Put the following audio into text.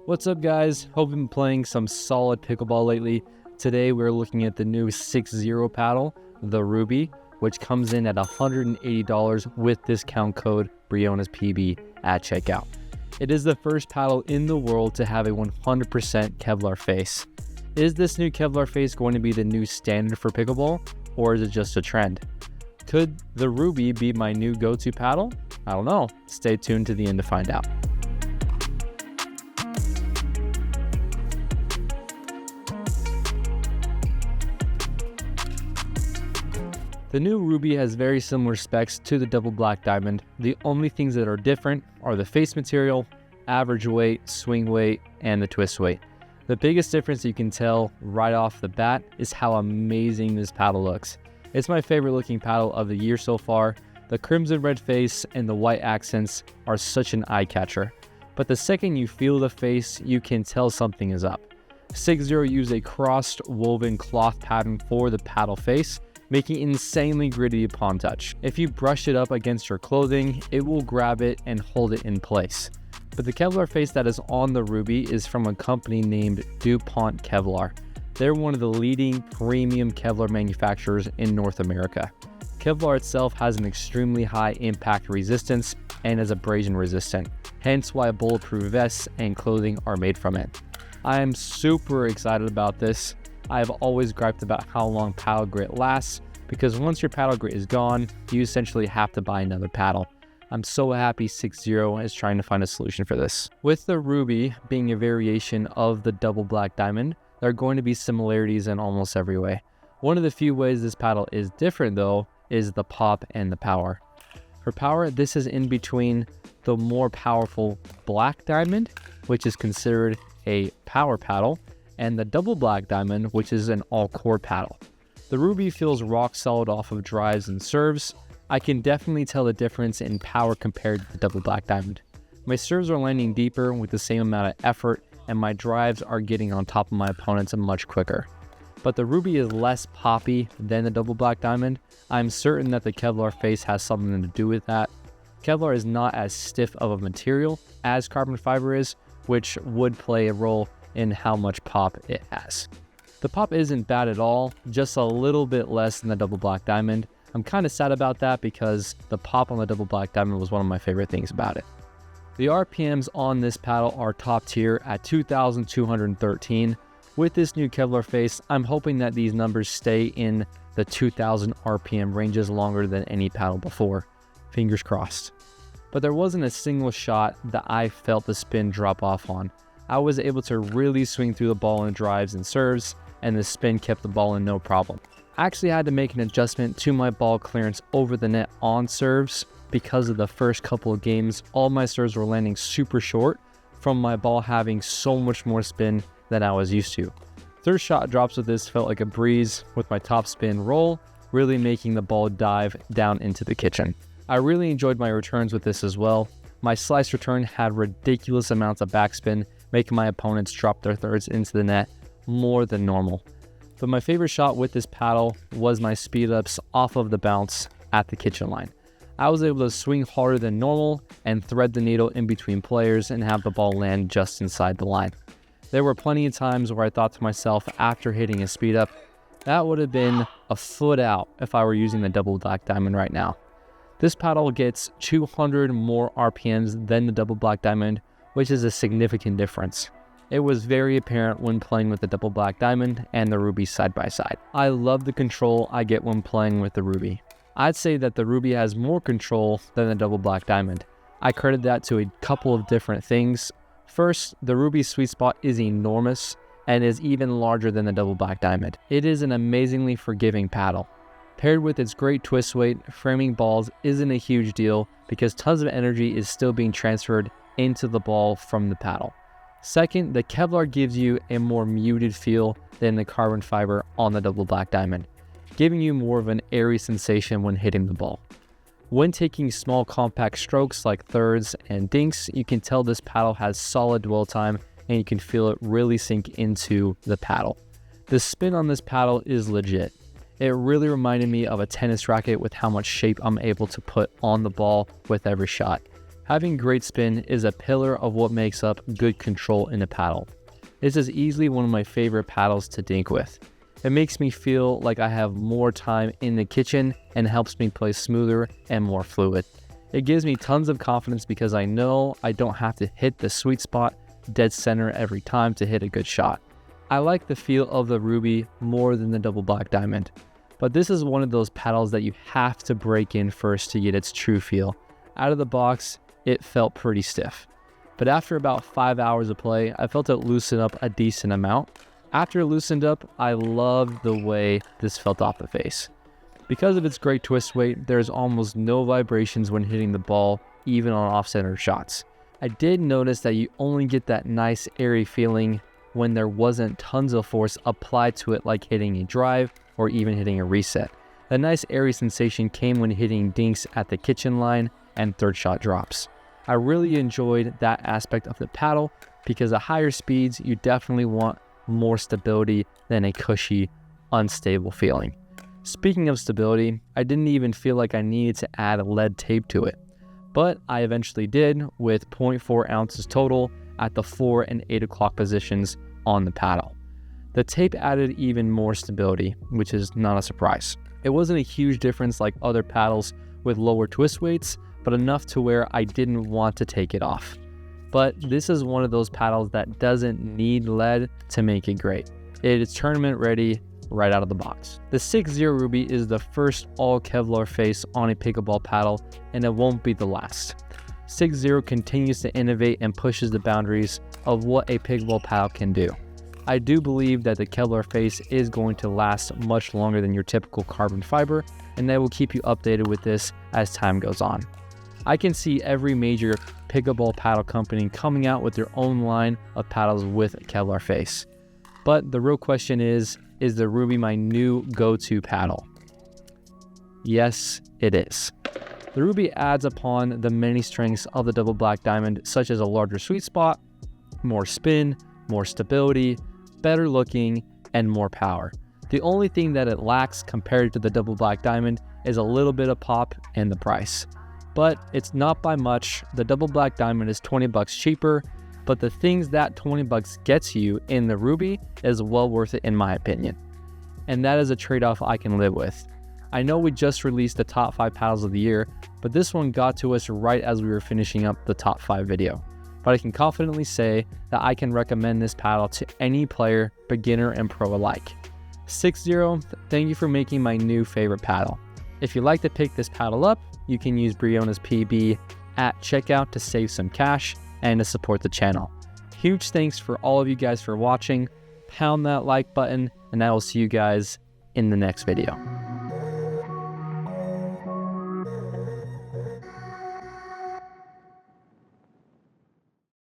What's up, guys? Hope you've been playing some solid pickleball lately. Today we're looking at the new 6-0 paddle, the Ruby, which comes in at $180 with discount code Briones PB at checkout. It is the first paddle in the world to have a 100% Kevlar face. Is this new Kevlar face going to be the new standard for pickleball, or is it just a trend? Could the Ruby be my new go-to paddle? I don't know. Stay tuned to the end to find out. The new Ruby has very similar specs to the double black diamond. The only things that are different are the face material, average weight, swing weight, and the twist weight. The biggest difference you can tell right off the bat is how amazing this paddle looks. It's my favorite looking paddle of the year so far. The crimson red face and the white accents are such an eye catcher. But the second you feel the face, you can tell something is up. 6-0 used a crossed woven cloth pattern for the paddle face, making it insanely gritty upon touch. If you brush it up against your clothing, it will grab it and hold it in place. But the Kevlar face that is on the Ruby is from a company named DuPont Kevlar. They're one of the leading premium Kevlar manufacturers in North America. Kevlar itself has an extremely high impact resistance and is abrasion resistant, hence why bulletproof vests and clothing are made from it. I am super excited about this. I've always griped about how long paddle grit lasts, because once your paddle grit is gone, you essentially have to buy another paddle. I'm so happy 6-0 is trying to find a solution for this. With the Ruby being a variation of the double black diamond, there are going to be similarities in almost every way. One of the few ways this paddle is different though is the pop and the power. For power, this is in between the more powerful black diamond, which is considered a power paddle, and the double black diamond, which is an all-core paddle. The Ruby feels rock solid off of drives and serves. I can definitely tell the difference in power compared to the double black diamond. My serves are landing deeper with the same amount of effort, and my drives are getting on top of my opponents much quicker. But the Ruby is less poppy than the double black diamond. I'm certain that the Kevlar face has something to do with that. Kevlar is not as stiff of a material as carbon fiber is, which would play a role in how much pop it has. The pop isn't bad at all, just a little bit less than the double black diamond. I'm kind of sad about that because the pop on the double black diamond was one of my favorite things about it. The RPMs on this paddle are top tier at 2,213. With this new Kevlar face, I'm hoping that these numbers stay in the 2,000 RPM ranges longer than any paddle before. Fingers crossed. But there wasn't a single shot that I felt the spin drop off on. I was able to really swing through the ball in drives and serves, and the spin kept the ball in no problem. I actually had to make an adjustment to my ball clearance over the net on serves because of the first couple of games. All my serves were landing super short from my ball having so much more spin than I was used to. Third shot drops with this felt like a breeze with my top spin roll, really making the ball dive down into the kitchen. I really enjoyed my returns with this as well. My slice return had ridiculous amounts of backspin, making my opponents drop their thirds into the net more than normal. But my favorite shot with this paddle was my speed ups off of the bounce at the kitchen line. I was able to swing harder than normal and thread the needle in between players and have the ball land just inside the line. There were plenty of times where I thought to myself after hitting a speed up, that would have been a foot out if I were using the double black diamond right now. This paddle gets 200 more RPMs than the double black diamond, which is a significant difference. It was very apparent when playing with the double black diamond and the Ruby side by side. I love the control I get when playing with the Ruby. I'd say that the Ruby has more control than the double black diamond. I credit that to a couple of different things. First, the Ruby's sweet spot is enormous and is even larger than the double black diamond. It is an amazingly forgiving paddle. Paired with its great twist weight, framing balls isn't a huge deal because tons of energy is still being transferred into the ball from the paddle. Second, the Kevlar gives you a more muted feel than the carbon fiber on the double black diamond, giving you more of an airy sensation when hitting the ball. When taking small compact strokes like thirds and dinks, you can tell this paddle has solid dwell time and you can feel it really sink into the paddle. The spin on this paddle is legit. It really reminded me of a tennis racket with how much shape I'm able to put on the ball with every shot. Having great spin is a pillar of what makes up good control in a paddle. This is easily one of my favorite paddles to dink with. It makes me feel like I have more time in the kitchen and helps me play smoother and more fluid. It gives me tons of confidence because I know I don't have to hit the sweet spot dead center every time to hit a good shot. I like the feel of the Ruby more than the double black diamond, but this is one of those paddles that you have to break in first to get its true feel. Out of the box, it felt pretty stiff. But after about 5 hours of play, I felt it loosen up a decent amount. After it loosened up, I loved the way this felt off the face. Because of its great twist weight, there's almost no vibrations when hitting the ball, even on off-center shots. I did notice that you only get that nice airy feeling when there wasn't tons of force applied to it, like hitting a drive or even hitting a reset. The nice airy sensation came when hitting dinks at the kitchen line and third shot drops. I really enjoyed that aspect of the paddle because at higher speeds, you definitely want more stability than a cushy, unstable feeling. Speaking of stability, I didn't even feel like I needed to add lead tape to it, but I eventually did with 0.4 ounces total at the 4 and 8 o'clock positions on the paddle. The tape added even more stability, which is not a surprise. It wasn't a huge difference like other paddles with lower twist weights, but enough to where I didn't want to take it off. But this is one of those paddles that doesn't need lead to make it great. It is tournament ready right out of the box. The 6-0 Ruby is the first all Kevlar face on a pickleball paddle, and it won't be the last. 6-0 continues to innovate and pushes the boundaries of what a pickleball paddle can do. I do believe that the Kevlar face is going to last much longer than your typical carbon fiber, and I will keep you updated with this as time goes on. I can see every major pickleball paddle company coming out with their own line of paddles with a Kevlar face. But the real question is the Ruby my new go-to paddle? Yes, it is. The Ruby adds upon the many strengths of the double black diamond, such as a larger sweet spot, more spin, more stability, better looking, and more power. The only thing that it lacks compared to the double black diamond is a little bit of pop and the price. But it's not by much. The double black diamond is $20 cheaper, but the things that $20 gets you in the Ruby is well worth it in my opinion. And that is a trade-off I can live with. I know we just released the top 5 paddles of the year, but this one got to us right as we were finishing up the top 5 video. But I can confidently say that I can recommend this paddle to any player, beginner and pro alike. 6-0, thank you for making my new favorite paddle. If you'd like to pick this paddle up, you can use Briones PB at checkout to save some cash and to support the channel. Huge thanks for all of you guys for watching. Pound that like button, and I will see you guys in the next video.